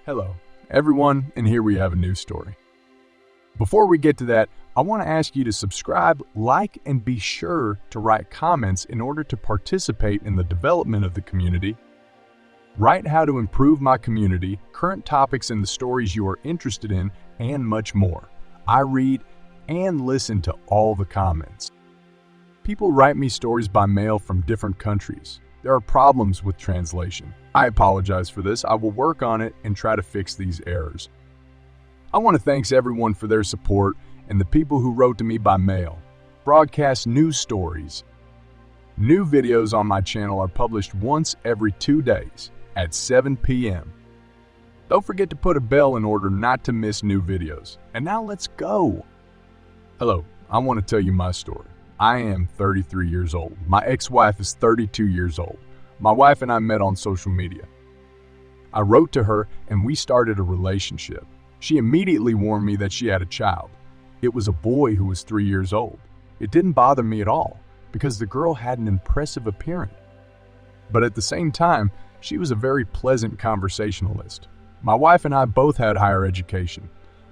Hello, everyone, and here we have a new story. Before we get to that, I want to ask you to subscribe, like, and be sure to write comments in order to participate in the development of the community. Write how to improve my community, current topics and the stories you are interested in, and much more. I read and listen to all the comments. People write me stories by mail from different countries. There are problems with translation. I apologize for this. I will work on it and try to fix these errors. I want to thank everyone for their support and the people who wrote to me by mail. Broadcast news stories. New videos on my channel are published once every 2 days at 7 p.m. Don't forget to put a bell in order not to miss new videos. And now let's go. Hello, I want to tell you my story. I am 33 years old. My ex-wife is 32 years old. My wife and I met on social media. I wrote to her and we started a relationship. She immediately warned me that she had a child. It was a boy who was 3 years old. It didn't bother me at all because the girl had an impressive appearance. But at the same time, she was a very pleasant conversationalist. My wife and I both had higher education.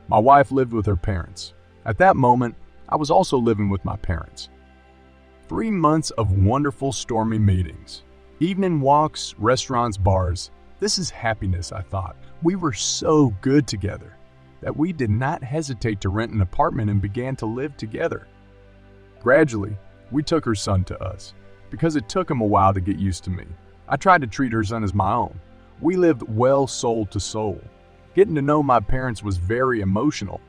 My wife lived with her parents. At that moment, I was also living with my parents. 3 months of wonderful stormy meetings. Evening walks, restaurants, bars. This is happiness, I thought. We were so good together that we did not hesitate to rent an apartment and began to live together. Gradually, we took her son to us because it took him a while to get used to me. I tried to treat her son as my own. We lived well soul to soul. Getting to know my parents was very emotional.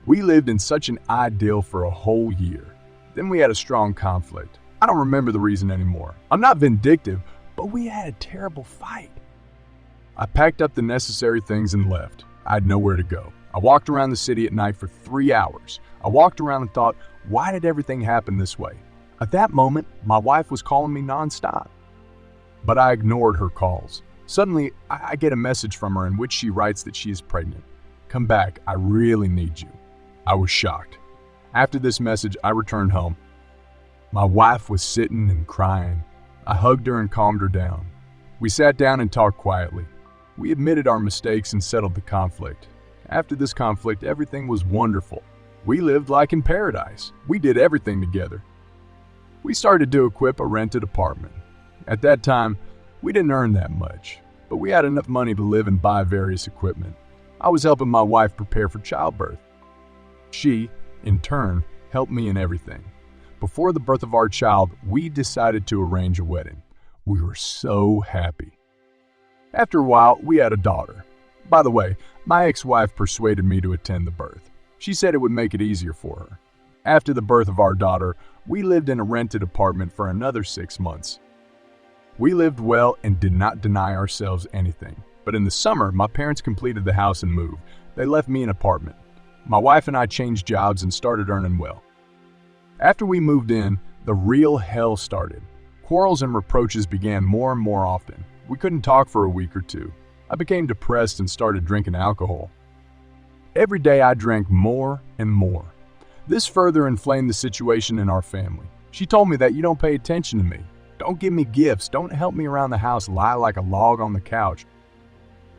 We lived in such an idyll for a whole year. Then we had a strong conflict. I don't remember the reason anymore. I'm not vindictive, but we had a terrible fight. I packed up the necessary things and left. I had nowhere to go. I walked around the city at night for 3 hours. I walked around and thought, why did everything happen this way? At that moment, my wife was calling me nonstop. But I ignored her calls. Suddenly, I get a message from her in which she writes that she is pregnant. Come back, I really need you. I was shocked. After this message, I returned home. My wife was sitting and crying. I hugged her and calmed her down. We sat down and talked quietly. We admitted our mistakes and settled the conflict. After this conflict, everything was wonderful. We lived like in paradise. We did everything together. We started to equip a rented apartment. At that time, we didn't earn that much, but we had enough money to live and buy various equipment. I was helping my wife prepare for childbirth. She, in turn, helped me in everything. Before the birth of our child, we decided to arrange a wedding. We were so happy. After a while, we had a daughter. By the way, my ex-wife persuaded me to attend the birth. She said it would make it easier for her. After the birth of our daughter, we lived in a rented apartment for another 6 months. We lived well and did not deny ourselves anything. But in the summer, my parents completed the house and moved. They left me an apartment. My wife and I changed jobs and started earning well. After we moved in, the real hell started. Quarrels and reproaches began more and more often. We couldn't talk for a week or two. I became depressed and started drinking alcohol. Every day I drank more and more. This further inflamed the situation in our family. She told me that you don't pay attention to me. Don't give me gifts. Don't help me around the house, lie like a log on the couch.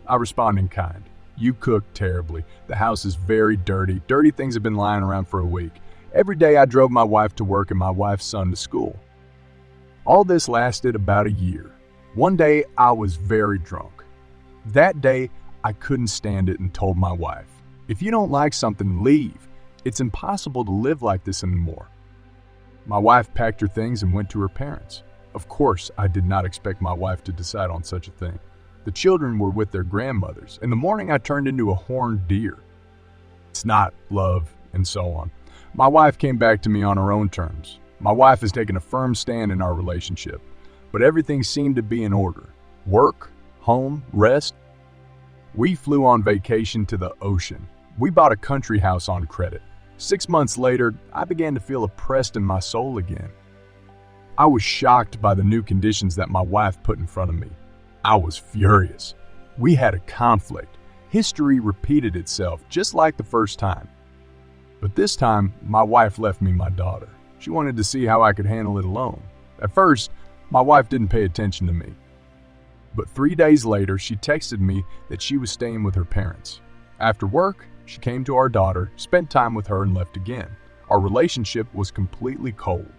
I responded in kind. You cook terribly. The house is very dirty. Dirty things have been lying around for a week. Every day I drove my wife to work and my wife's son to school. All this lasted about a year. One day I was very drunk. That day I couldn't stand it and told my wife, if you don't like something, leave. It's impossible to live like this anymore. My wife packed her things and went to her parents. Of course, I did not expect my wife to decide on such a thing. The children were with their grandmothers. In the morning, I turned into a horned deer. It's not love, and so on. My wife came back to me on her own terms. My wife has taken a firm stand in our relationship, but everything seemed to be in order. Work, home, rest. We flew on vacation to the ocean. We bought a country house on credit. 6 months later, I began to feel oppressed in my soul again. I was shocked by the new conditions that my wife put in front of me. I was furious. We had a conflict. History repeated itself just like the first time. But this time, my wife left me my daughter. She wanted to see how I could handle it alone. At first, my wife didn't pay attention to me. But 3 days later, she texted me that she was staying with her parents. After work, she came to our daughter, spent time with her, and left again. Our relationship was completely cold.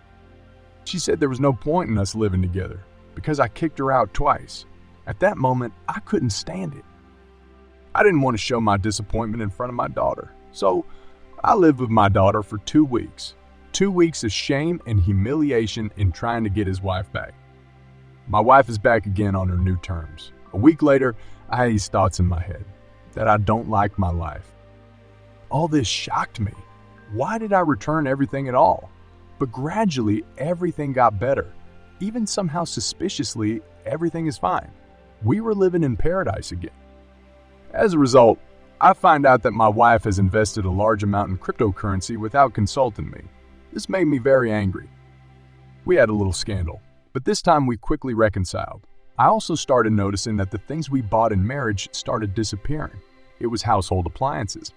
She said there was no point in us living together because I kicked her out twice. At that moment, I couldn't stand it. I didn't want to show my disappointment in front of my daughter, so I lived with my daughter for 2 weeks. 2 weeks of shame and humiliation in trying to get his wife back. My wife is back again on her new terms. A week later, I had these thoughts in my head that I don't like my life. All this shocked me. Why did I return everything at all? But gradually, everything got better. Even somehow suspiciously, everything is fine. We were living in paradise again. As a result, I find out that my wife has invested a large amount in cryptocurrency without consulting me. This made me very angry. We had a little scandal, but this time we quickly reconciled. I also started noticing that the things we bought in marriage started disappearing. It was household appliances.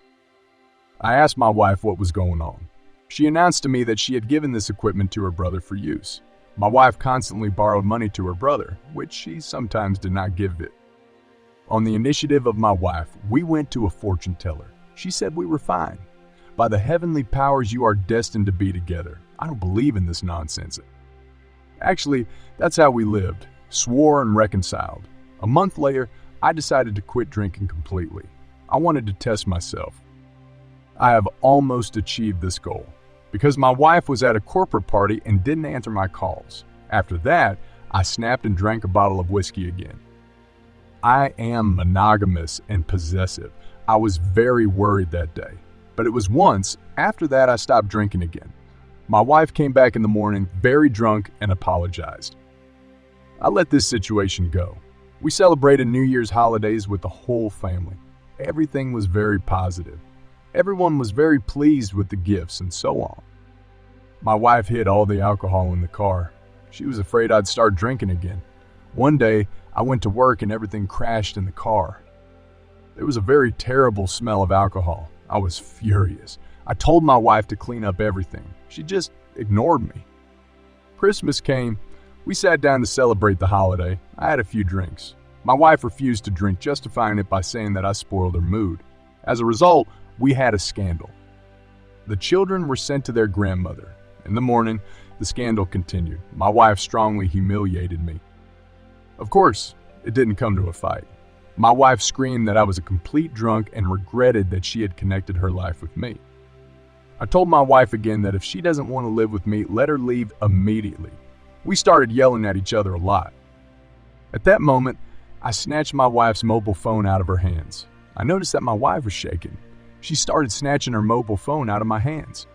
I asked my wife what was going on. She announced to me that she had given this equipment to her brother for use. My wife constantly borrowed money to her brother, which she sometimes did not give it. On the initiative of my wife, we went to a fortune teller. She said we were fine. By the heavenly powers, you are destined to be together. I don't believe in this nonsense. Actually, that's how we lived, swore and reconciled. A month later, I decided to quit drinking completely. I wanted to test myself. I have almost achieved this goal because my wife was at a corporate party and didn't answer my calls. After that, I snapped and drank a bottle of whiskey again. I am monogamous and possessive. I was very worried that day, but it was once after that I stopped drinking again. My wife came back in the morning very drunk and apologized. I let this situation go. We celebrated New Year's holidays with the whole family. Everything was very positive. Everyone was very pleased with the gifts and so on. My wife hid all the alcohol in the car. She was afraid I'd start drinking again. One day, I went to work and everything crashed in the car. There was a very terrible smell of alcohol. I was furious. I told my wife to clean up everything. She just ignored me. Christmas came. We sat down to celebrate the holiday. I had a few drinks. My wife refused to drink, justifying it by saying that I spoiled her mood. As a result, we had a scandal. The children were sent to their grandmother. In the morning, the scandal continued. My wife strongly humiliated me. Of course, it didn't come to a fight. My wife screamed that I was a complete drunk and regretted that she had connected her life with me. I told my wife again that if she doesn't want to live with me, let her leave immediately. We started yelling at each other a lot. At that moment, I snatched my wife's mobile phone out of her hands. I noticed that my wife was shaking. She started snatching her mobile phone out of my hands.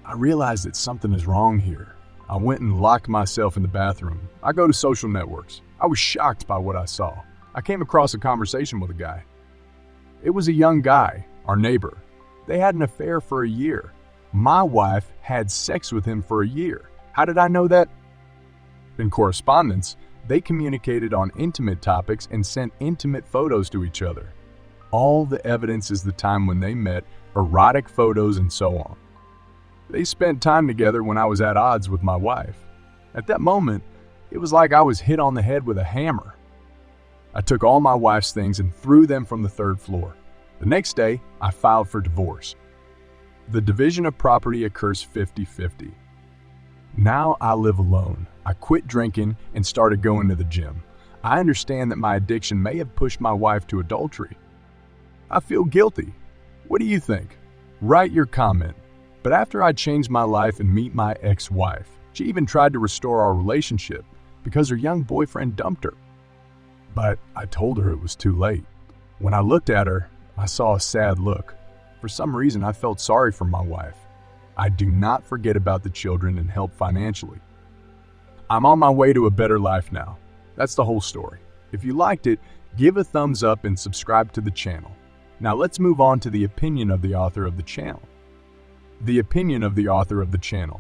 I realized that something is wrong here. I went and locked myself in the bathroom. I go to social networks. I was shocked by what I saw. I came across a conversation with a guy. It was a young guy, our neighbor. They had an affair for a year. My wife had sex with him for a year. How did I know that? In correspondence, they communicated on intimate topics and sent intimate photos to each other. All the evidence is the time when they met, erotic photos and so on. They spent time together when I was at odds with my wife. At that moment, it was like I was hit on the head with a hammer. I took all my wife's things and threw them from the 3rd floor. The next day, I filed for divorce. The division of property occurs 50-50. Now I live alone. I quit drinking and started going to the gym. I understand that my addiction may have pushed my wife to adultery. I feel guilty. What do you think? Write your comment. But after I changed my life and meet my ex-wife, she even tried to restore our relationship because her young boyfriend dumped her. But I told her it was too late. When I looked at her, I saw a sad look. For some reason, I felt sorry for my wife. I do not forget about the children and help financially. I'm on my way to a better life now. That's the whole story. If you liked it, give a thumbs up and subscribe to the channel. Now let's move on to the opinion of the author of the channel. The opinion of the author of the channel.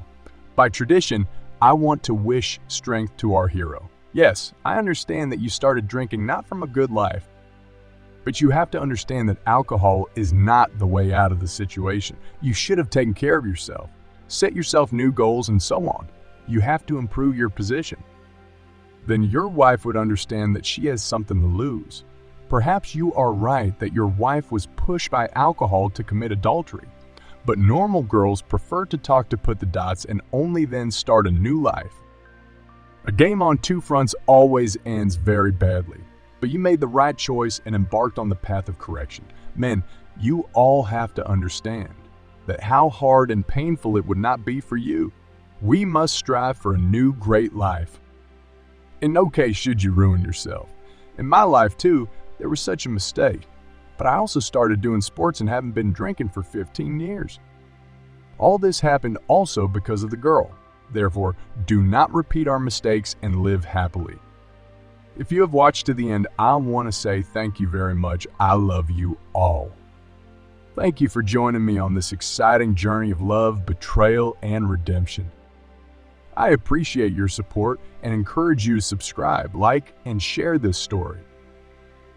By tradition, I want to wish strength to our hero. Yes, I understand that you started drinking not from a good life, but you have to understand that alcohol is not the way out of the situation. You should have taken care of yourself. Set yourself new goals and so on. You have to improve your position. then your wife would understand that she has something to lose. Perhaps you are right that your wife was pushed by alcohol to commit adultery, but normal girls prefer to talk to put the dots and only then start a new life. A game on two fronts always ends very badly, but you made the right choice and embarked on the path of correction. Men, you all have to understand that how hard and painful it would not be for you. We must strive for a new great life. In no case should you ruin yourself. In my life too, there was such a mistake, but I also started doing sports and haven't been drinking for 15 years. All this happened also because of the girl. Therefore, do not repeat our mistakes and live happily. If you have watched to the end, I want to say thank you very much. I love you all. Thank you for joining me on this exciting journey of love, betrayal, and redemption. I appreciate your support and encourage you to subscribe, like, and share this story.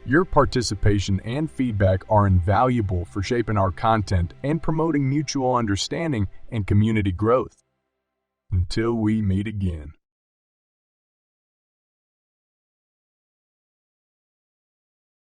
Your participation and feedback are invaluable for shaping our content and promoting mutual understanding and community growth. Until we meet again.